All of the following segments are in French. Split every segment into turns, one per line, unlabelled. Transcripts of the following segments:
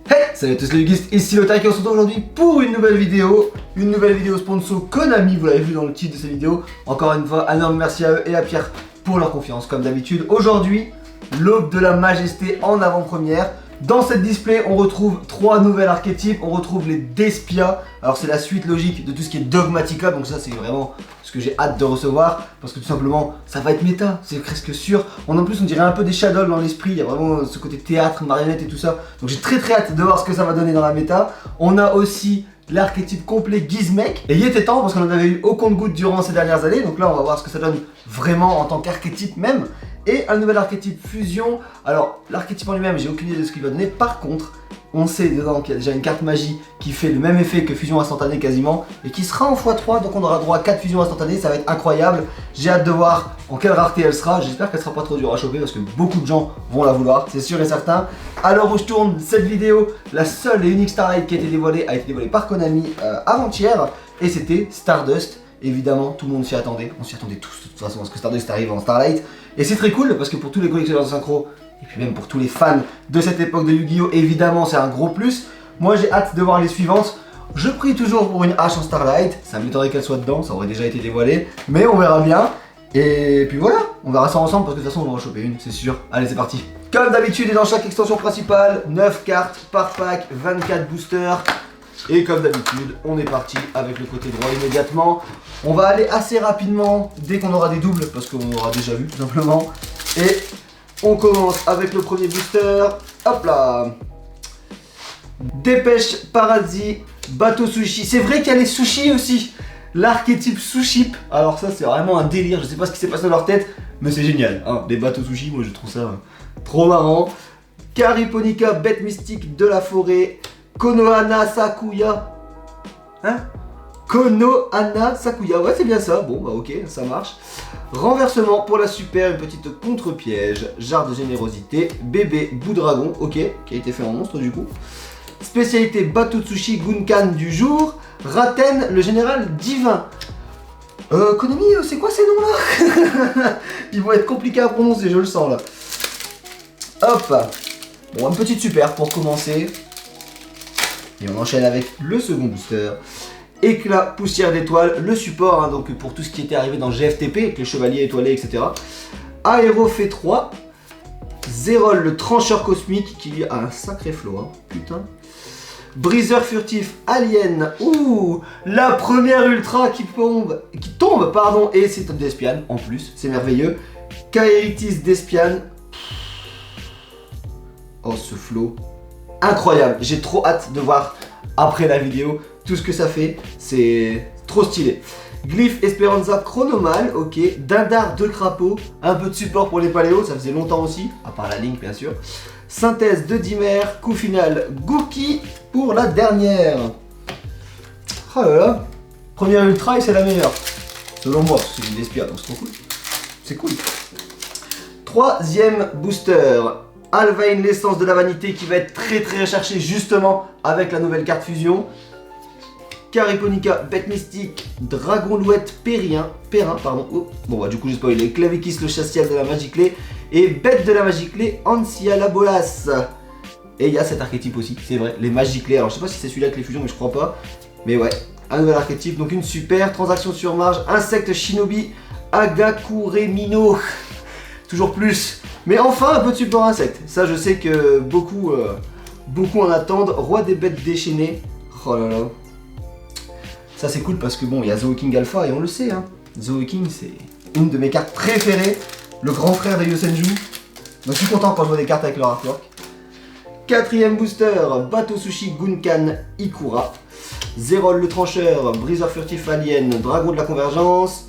Hey, salut à tous les Yugistes, ici Lothar et on se retrouve aujourd'hui pour une nouvelle vidéo sponsor Konami, vous l'avez vu dans le titre de cette vidéo. Encore une fois, un énorme merci à eux et à Pierre pour leur confiance comme d'habitude. Aujourd'hui, l'aube de la majesté en avant-première. Dans cette display, on retrouve 3 nouvelles archétypes, on retrouve les Despia. Alors c'est la suite logique de tout ce qui est Dogmatica, donc ça c'est vraiment ce que j'ai hâte de recevoir. Parce que tout simplement, ça va être méta, c'est presque sûr. En plus, on dirait un peu des Shadow dans l'esprit, il y a vraiment ce côté théâtre, marionnette et tout ça. Donc j'ai très hâte de voir ce que ça va donner dans la méta. On a aussi l'archétype complet Gizmek. Et il était temps parce qu'on en avait eu au compte-gouttes durant ces dernières années. Donc là, on va voir ce que ça donne vraiment en tant qu'archétype même. Et un nouvel archétype fusion. Alors l'archétype en lui-même, j'ai aucune idée de ce qu'il va donner. Par contre, on sait dedans qu'il y a déjà une carte magie qui fait le même effet que fusion instantanée quasiment et qui sera en x3, donc on aura droit à 4 fusions instantanées, ça va être incroyable. J'ai hâte de voir en quelle rareté elle sera. J'espère qu'elle sera pas trop dure à choper parce que beaucoup de gens vont la vouloir, c'est sûr et certain. À l'heure où je tourne cette vidéo, la seule et unique Starlight qui a été dévoilée par Konami avant-hier, et c'était Stardust. Évidemment, tout le monde s'y attendait, on s'y attendait tous de toute façon à ce que Stardust arrive en Starlight. Et c'est très cool parce que pour tous les collectionneurs de synchro, et puis même pour tous les fans de cette époque de Yu-Gi-Oh, évidemment c'est un gros plus. Moi j'ai hâte de voir les suivantes. Je prie toujours pour une hache en Starlight, ça m'étonnerait qu'elle soit dedans, ça aurait déjà été dévoilé, mais on verra bien. Et puis voilà, on verra ça ensemble parce que de toute façon on va en choper une, c'est sûr. Allez c'est parti. Comme d'habitude et dans chaque extension principale, 9 cartes par pack, 24 boosters. Et comme d'habitude, on est parti avec le côté droit immédiatement. On va aller assez rapidement dès qu'on aura des doubles, parce qu'on aura déjà vu tout simplement. Et on commence avec le premier booster. Hop là. Dépêche Paradis, bateau sushi. C'est vrai qu'il y a les sushis aussi. L'archétype suship. Alors ça c'est vraiment un délire, je sais pas ce qui s'est passé dans leur tête, mais c'est génial. Hein. Les bateaux sushi, moi je trouve ça trop marrant. Cariponica, bête mystique de la forêt. Konohana Sakuya. Hein? Konohana Sakuya. Ouais, c'est bien ça. Bon, bah ok, ça marche. Renversement pour la super, une petite contre-piège. Jarre de générosité. Bébé Boudragon. Ok, qui a été fait en monstre du coup. Spécialité bateau de sushi Gunkan du jour. Raten, le général divin. Konami, c'est quoi ces noms-là? Ils vont être compliqués à prononcer, je le sens là. Hop. Bon, une petite super pour commencer. Et on enchaîne avec le second booster. Éclat, poussière d'étoiles, le support, hein, donc pour tout ce qui était arrivé dans GFTP, avec les chevaliers étoilés, etc. Aéro fait 3. Zérol, le trancheur cosmique, qui a un sacré flow, hein, putain. Briseur furtif, alien. Ouh, la première ultra qui tombe, pardon, et c'est Top d'Espian en plus, c'est merveilleux. Kaeritis d'Espian. Oh, ce flow. Incroyable, j'ai trop hâte de voir après la vidéo tout ce que ça fait, c'est trop stylé. Glyph Esperanza Chronomal, ok, Dindar de crapaud, un peu de support pour les paléos, ça faisait longtemps aussi, à part la ligne bien sûr. Synthèse de Dimer, coup final Gookie pour la dernière. Oh là là, première ultra et c'est la meilleure, selon moi, parce que c'est une Despia donc c'est trop cool. C'est cool. Troisième booster. Alvain, l'essence de la vanité qui va être très recherché justement avec la nouvelle carte fusion. Cariponica, bête mystique, dragon louette Perrin, pardon. Oh. Bon bah du coup j'ai spoilé. Clavekis, le chastial de la magie clé. Et bête de la magie clé, Ansia la bolas. Et il y a cet archétype aussi, c'est vrai, les magies clés. Alors je sais pas si c'est celui-là avec les fusions mais je crois pas. Mais ouais, un nouvel archétype, donc une super, transaction sur marge, insecte shinobi, Agakuremino. Toujours plus. Mais enfin un peu de support insecte. Ça je sais que beaucoup en attendent. Roi des bêtes déchaînées. Oh là là. Ça c'est cool parce que bon il y a Zoe King Alpha et on le sait hein. Zoe King c'est une de mes cartes préférées. Le grand frère de Yosenju. Donc je suis content quand je vois des cartes avec leur artwork. Quatrième booster. Bateau Sushi Gunkan Ikura. Zérol le trancheur. Briseur furtif alien. Dragon de la convergence.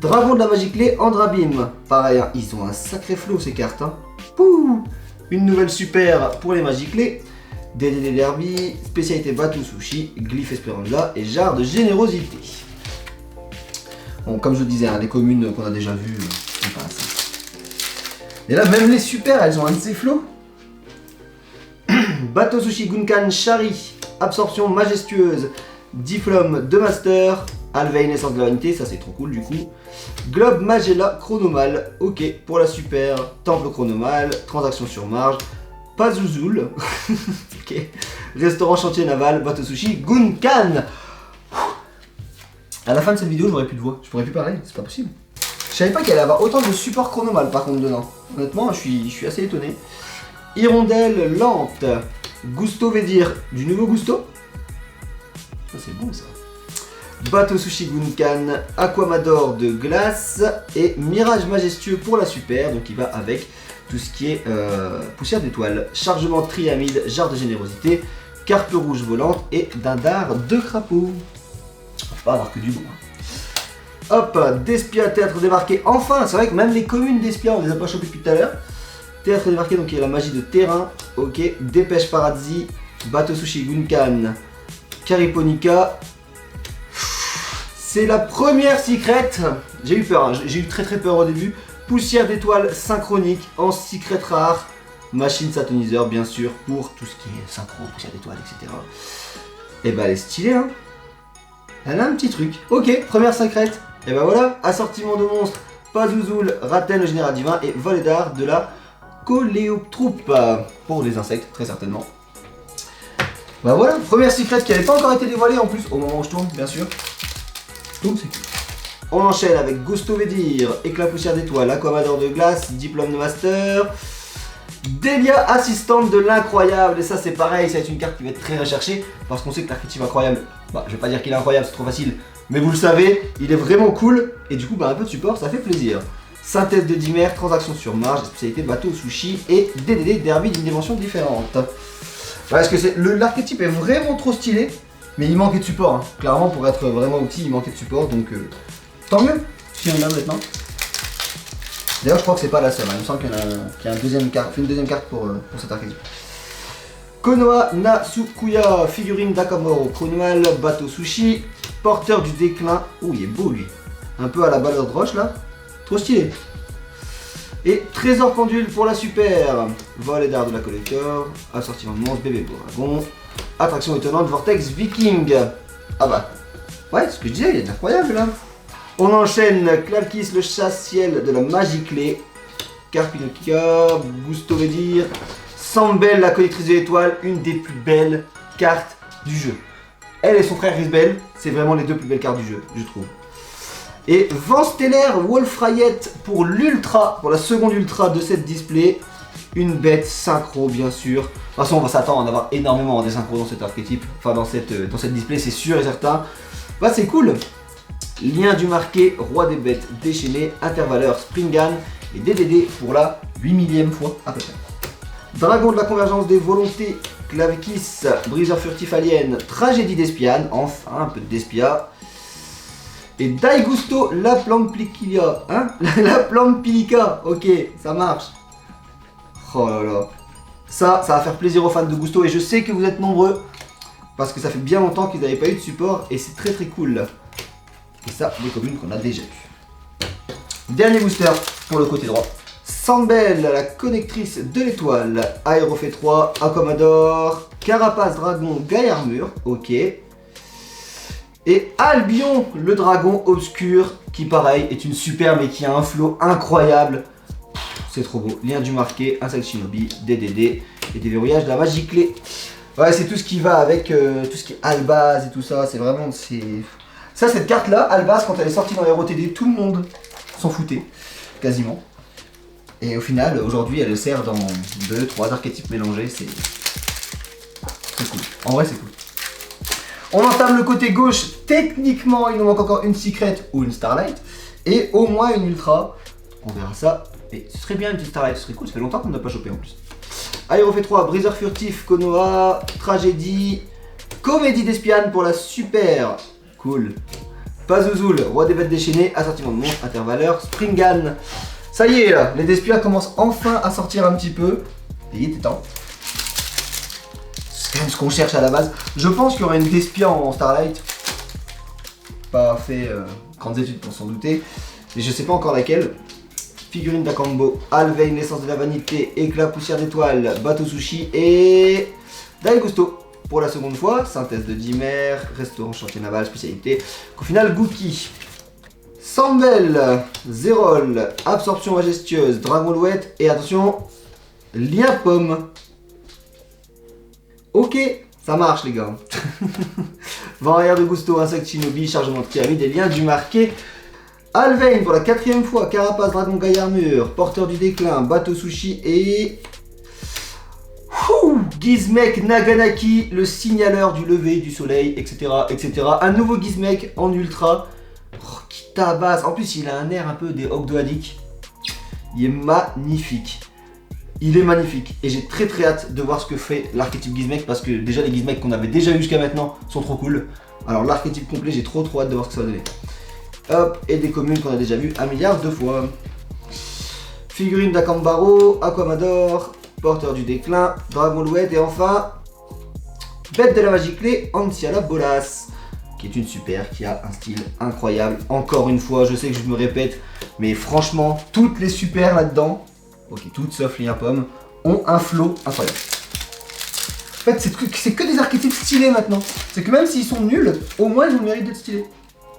Dragon de la magie clé, Andrabim. Pareil, hein, ils ont un sacré flow ces cartes. Hein. Pouh. Une nouvelle super pour les magies clés. DDD Derby, spécialité bateau sushi, Glyph Esperanza et jarre de générosité. Bon, comme je le disais, hein, les communes qu'on a déjà vues, c'est pas ça. Et là, même les super, elles ont un de ces flots. Bateau sushi Gunkan Shari, absorption majestueuse, Diflum de Master. Alvain, essence de la vanité, ça c'est trop cool du coup. Globe Magella Chronomal, ok pour la super. Temple Chronomal, transaction sur marge. Pazuzul, ok. Restaurant chantier naval, bateau sushi, Gunkan. À la fin de cette vidéo, j'aurais plus de voix, je pourrais plus parler, c'est pas possible. Je savais pas qu'il allait avoir autant de support chronomal par contre dedans. Honnêtement, je suis assez étonné. Hirondelle lente, Gusto Vedir, du nouveau Gusto. Ça c'est bon ça. Bateau sushi Gunkan, Aquamador de glace et Mirage majestueux pour la super, donc il va avec tout ce qui est poussière d'étoiles, chargement triamide, jarre de générosité, carpe rouge volante et dindar de crapaud. On peut pas avoir que du bon. Hein. Hop, Despia, théâtre débarqué, enfin, c'est vrai que même les communes d'Espia, on les a pas chopées depuis tout à l'heure. Théâtre débarqué, donc il y a la magie de terrain, ok, Dépêche Paradis, Bateau sushi Gunkan, Cariponica. C'est la première secret, j'ai eu peur, hein. J'ai eu très peur au début. Poussière d'étoiles synchronique en secret rare. Machine satoniseur bien sûr pour tout ce qui est synchro, poussière d'étoiles, etc. Et bah elle est stylée hein. Elle a un petit truc. Ok, première secret. Et bah voilà, assortiment de monstres, Pazuzul, Ratten le général divin et Voledar de la Coléoptroupe. Pour les insectes, très certainement. Bah voilà, première secret qui n'avait pas encore été dévoilée en plus, au moment où je tourne, bien sûr. Donc c'est cool. On enchaîne avec Gusto Vedir, éclat poussière d'étoile, Aquamador de glace, diplôme de master, Delia assistante de l'incroyable. Et ça c'est pareil, ça va être une carte qui va être très recherchée parce qu'on sait que l'archétype incroyable, bah je vais pas dire qu'il est incroyable, c'est trop facile, mais vous le savez, il est vraiment cool et du coup bah un peu de support, ça fait plaisir. Synthèse de dimère, transaction sur marge, spécialité bateau sushi et DDD derby d'une dimension différente. Parce que l'archétype est vraiment trop stylé, mais il manquait de support. Hein. Clairement pour être vraiment outil, il manquait de support donc. Tant mieux, si on a maintenant. D'ailleurs, je crois que c'est pas la seule. Hein. Il me semble qu'il y a une deuxième carte pour cet archétype. Konoha Nasukuya, figurine d'Akamoro, chronoal, bateau sushi, porteur du déclin. Oh, il est beau lui. Un peu à la balleur de roche là. Trop stylé. Et trésor pendule pour la super. Voledar de la collector, assortiment de monstre, bébé dragon, attraction étonnante, vortex viking. Ah bah, ouais, ce que je disais, il y a de l'incroyable là. On enchaîne Clarkis, le chasse-ciel de la magie clé, Carpinokia, Gusto Vedir, Sambel, la collectrice de l'étoile, une des plus belles cartes du jeu. Elle et son frère Risbel, c'est vraiment les deux plus belles cartes du jeu, je trouve. Et Vent stellaire, Wolfrayette pour l'ultra, pour la seconde ultra de cette display, une bête synchro bien sûr. De toute façon, on va s'attendre à en avoir énormément des synchros dans cet archétype, enfin dans cette display, c'est sûr et certain. Bah c'est cool. Lien du marqué, roi des bêtes déchaîné, intervaleur Springan et DDD pour la 8000e fois à peu près. Dragon de la convergence des volontés, Clavekis, briseur furtif alien, tragédie d'espiane, enfin un peu de d'espia. Et Daigusto, la Plamplica, hein. La Plamplica, ok, ça marche. Oh là là. Ça va faire plaisir aux fans de Gusto et je sais que vous êtes nombreux parce que ça fait bien longtemps qu'ils n'avaient pas eu de support et c'est très cool. Et ça, des communes qu'on a déjà eues. Dernier booster pour le côté droit. Sambel, la connectrice de l'étoile. Aérofait 3, Aquamador, Carapace Dragon, Gaïa Armure, ok. Et Albion, le dragon obscur, qui pareil est une super mais qui a un flow incroyable. C'est trop beau. Lien du marqué, Insect Shinobi, DDD et des verrouillages de la magie clé. Ouais, c'est tout ce qui va avec tout ce qui est Albaz et tout ça. C'est vraiment. Ça, cette carte-là, Albaz, quand elle est sortie dans les ROTD, tout le monde s'en foutait, quasiment. Et au final, aujourd'hui, elle sert dans 2-3 archétypes mélangés. C'est cool. En vrai, c'est cool. On entame le côté gauche. Techniquement, il nous manque encore une Secret ou une Starlight. Et au moins une Ultra. On verra ça. Et ce serait bien une petite Starlight, ce serait cool. Ça fait longtemps qu'on n'a pas chopé en plus. Aérofait 3, Briseur furtif, Konoha, Tragédie, Comédie d'espiane pour la super. Cool. Pazuzul, roi des bêtes déchaînées, assortiment de monstres, intervaleur, Springan. Ça y est, là, les Despia commencent enfin à sortir un petit peu. Et il était temps. C'est quand même ce qu'on cherche à la base. Je pense qu'il y aura une Despia en Starlight. Pas fait grandes études pour s'en douter. Mais je sais pas encore laquelle. Figurine d'Akambo, Alvein, naissance de la vanité, éclat, poussière d'étoile, bateau sushi et Daigusto. Pour la seconde fois, synthèse de dimère, restaurant chantier naval, spécialité. Au final, Gookie. Sambel, Zérol, absorption majestueuse, dragon louette et attention, lien pomme. Ok, ça marche les gars. Vent arrière de Gusto, Insect Shinobi, chargement de Kiami, des liens du marqué. Alvain pour la 4ème fois, Carapace, Dragon, Gaille Armure, Porteur du Déclin, Bateau Sushi et... Gizmek Naganaki, le signaleur du lever du soleil, etc. etc. Un nouveau Gizmek en ultra qui tabasse. En plus, il a un air un peu des Ogdoadic. Il est magnifique. Il est magnifique. Et j'ai très très hâte de voir ce que fait l'archétype Gizmek parce que déjà les Gizmek qu'on avait déjà eu jusqu'à maintenant sont trop cool. Alors l'archétype complet, j'ai trop hâte de voir ce que ça va donner. Hop, et des communes qu'on a déjà vu 1 milliard de fois. Figurine d'Akambaro, Aquamador, Porteur du Déclin, Dragon Louette et enfin Bête de la Magie Clé, Antiala Bolas, qui est une super, qui a un style incroyable. Encore une fois, je sais que je me répète, mais franchement, toutes les super là-dedans, ok, toutes sauf Lien Pomme, ont un flow incroyable. En fait, c'est que des archétypes stylés maintenant. C'est que même s'ils sont nuls, au moins ils ont le mérite d'être stylés.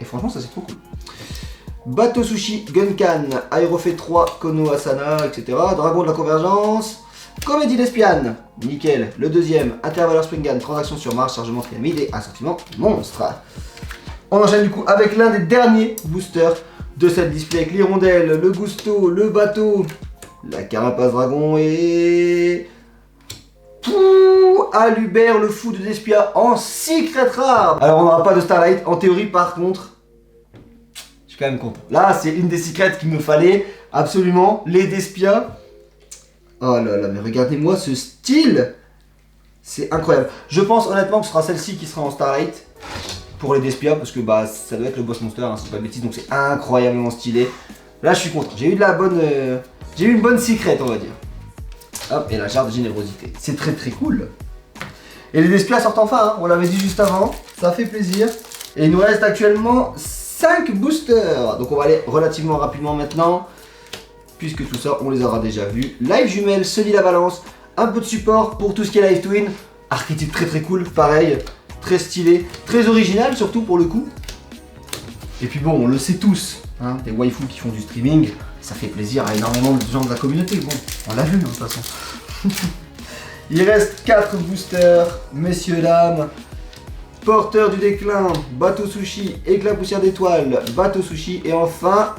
Et franchement, ça c'est trop cool. Bateau Sushi, Gunkan, Aérofait 3, Kono Asana, etc. Dragon de la Convergence, Comédie d'Espiane, nickel. Le deuxième, Intervaleur Springan, Transaction sur Mars, Chargement Pyramide et Assortiment Monstre. On enchaîne du coup avec l'un des derniers boosters de cette display avec l'hirondelle, le Gusto, le bateau, la Carapace Dragon et... Alubert, le fou de Despia en secret rare. Alors on n'aura pas de Starlight, en théorie par contre... Je suis quand même content. Là, c'est une des secrets qu'il me fallait, absolument, les Despia. Oh là là, mais regardez-moi ce style. C'est incroyable. Je pense honnêtement que ce sera celle-ci qui sera en Starlight pour les Despia, parce que bah ça doit être le boss monster, hein, c'est pas bêtise, donc c'est incroyablement stylé. Là, je suis content. J'ai eu de la bonne... J'ai eu une bonne secret, on va dire. Hop, et la jarre de générosité. C'est très très cool. Et les Despia sortent enfin, hein, on l'avait dit juste avant. Ça fait plaisir. Et il nous reste actuellement 5 boosters. Donc on va aller relativement rapidement maintenant, puisque tout ça, on les aura déjà vus. Live jumelle, Sully la balance, un peu de support pour tout ce qui est live twin. Archétype très très cool, pareil, très stylé, très original surtout pour le coup. Et puis bon, on le sait tous, hein, des waifus qui font du streaming, ça fait plaisir à énormément de gens de la communauté. Bon, on l'a vu hein, de toute façon. Il reste 4 boosters, messieurs, dames. Porteur du Déclin, Bateau Sushi, Éclat Poussière d'étoiles, Bateau Sushi et enfin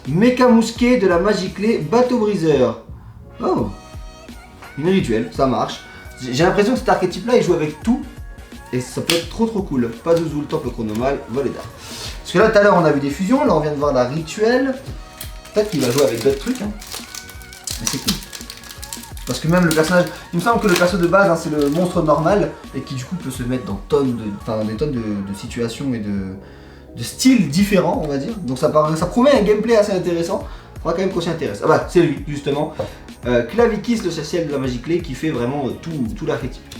Mecha Mousquet de la Magie Clé, Bateau Briseur. Oh, une rituelle, ça marche. J'ai l'impression que cet archétype là il joue avec tout et ça peut être trop trop cool. Pas de Zoul, Temple Chronomal, Volet d'art. Parce que là tout à l'heure on a vu des fusions, là on vient de voir la rituelle. Peut-être qu'il va jouer avec d'autres trucs, hein. Mais c'est cool. Parce que même le personnage, il me semble que le perso de base hein, c'est le monstre normal et qui du coup peut se mettre dans des tonnes de situations et de styles différents on va dire. Donc ça promet un gameplay assez intéressant. On va quand même qu'on s'y intéresse. Ah bah c'est lui justement. Clavikis, le ciel de la Magie Clé qui fait vraiment tout l'archétype.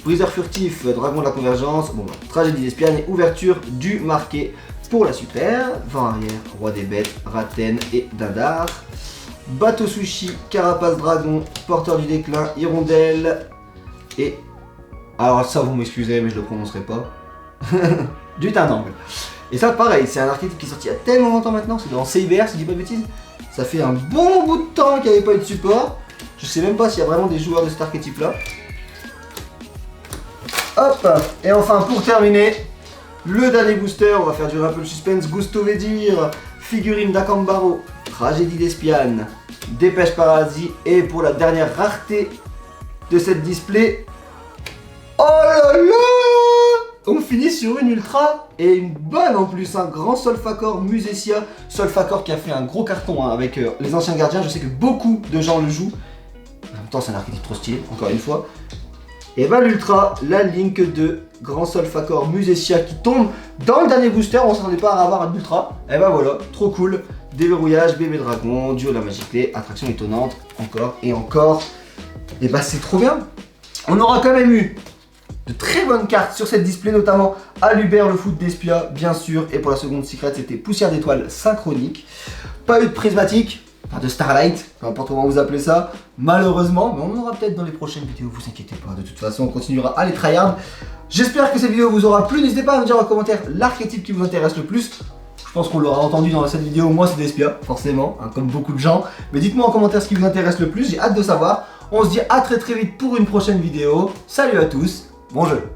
Briseur furtif, Dragon de la Convergence, bon, bah, Tragédie d'Espiane et ouverture du marqué pour la super. Vent arrière, Roi des Bêtes, Raten et Dindar. Bateau Sushi, Carapace Dragon, Porteur du Déclin, Hirondelle et... Alors ça vous m'excusez mais je le prononcerai pas. Du Tindangle. Et ça pareil, c'est un archétype qui est sorti il y a tellement longtemps maintenant, c'est dans CIBR si je dis pas de bêtises. Ça fait un bon bout de temps qu'il n'y avait pas eu de support. Je sais même pas s'il y a vraiment des joueurs de cet archétype là. Hop. Et enfin pour terminer, le dernier booster, on va faire durer un peu le suspense. Gusto Vedir, Figurine d'Akambaro, Tragédie d'Espiane, Dépêche Paradis et pour la dernière rareté de cette display, oh là là, on finit sur une ultra et une bonne en plus, un grand Solfacor Musetia, Solfacor qui a fait un gros carton hein, avec les anciens gardiens, je sais que beaucoup de gens le jouent, en même temps c'est un archétype trop stylé, encore une fois. Et bah l'ultra, la Link 2, Grand Solfacor Musetia qui tombe dans le dernier booster, on s'attendait pas à avoir un ultra, et bah voilà, trop cool. Déverrouillage, bébé dragon, duo de la Magie Clé, attraction étonnante, encore et encore. Et bah c'est trop bien. On aura quand même eu de très bonnes cartes sur cette display, notamment Alubert, le foot d'Espia, bien sûr. Et pour la seconde secret, c'était Poussière d'étoiles synchronique. Pas eu de prismatique, pas de Starlight, peu importe comment vous appelez ça, malheureusement. Mais on en aura peut-être dans les prochaines vidéos, vous inquiétez pas. De toute façon, on continuera à les tryhard. J'espère que cette vidéo vous aura plu. N'hésitez pas à me dire en commentaire l'archétype qui vous intéresse le plus. Je pense qu'on l'aura entendu dans cette vidéo, moi c'est Despia, forcément, hein, comme beaucoup de gens. Mais dites-moi en commentaire ce qui vous intéresse le plus, j'ai hâte de savoir. On se dit à très vite pour une prochaine vidéo. Salut à tous, bon jeu.